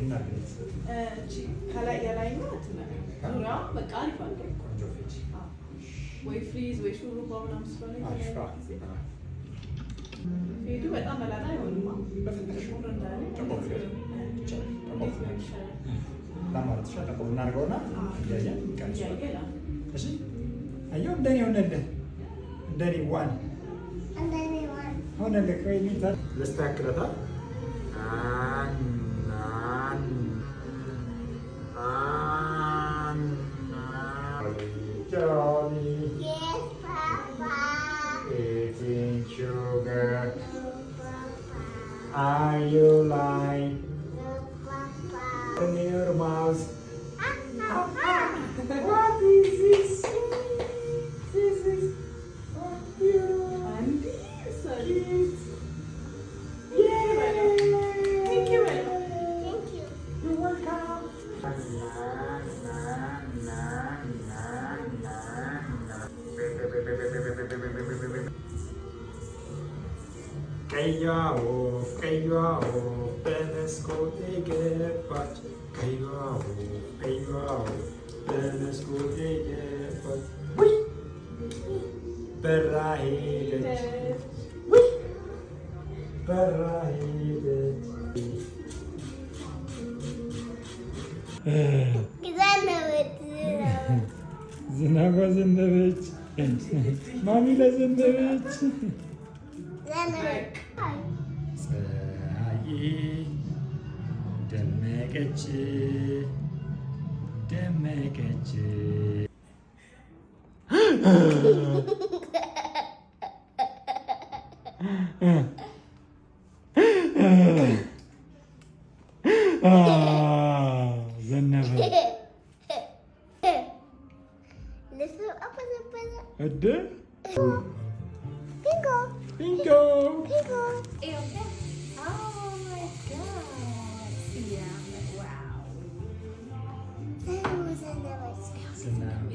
እናድርግ። ከላይ የላይ ነው ዙሪያው በቃ አሪፍ አድርገን ቆንጆ ፊት ወይ ፍሪዝ ወይ ሹሩባ ምናምን ስለሆነ ፊቱ በጣም መላጣ አይሆንም። ለማለት ሻለቆ እናድርገውና እያየን እንቀንሳለን። እሺ አየሁ እንደኔ ሆነልህ፣ እንደኔ ዋን ሆነልህ። ወይ ልስተካክለታል። Johnny. Yes, Papa. Eating sugar. No, Papa. Are you like No, Papa. in your mouth? What is this? This is what you አንዲ ሰሊት Thank you. You're welcome. ቀይዋ ወፍ በመስኮቴ ገባች። ቀይዋ ወፍ በመስኮቴ ገባች። በራ ሄደች በራ ሄደች። ዝናቧ ዘነበች። ማሚ ለዘነበች። ፀሐይ ደመቀች ደመቀች። ዘነበ እደ Bingo. ቢንጎ Oh my god. Yeah, wow. That was a nice. ዝናቡ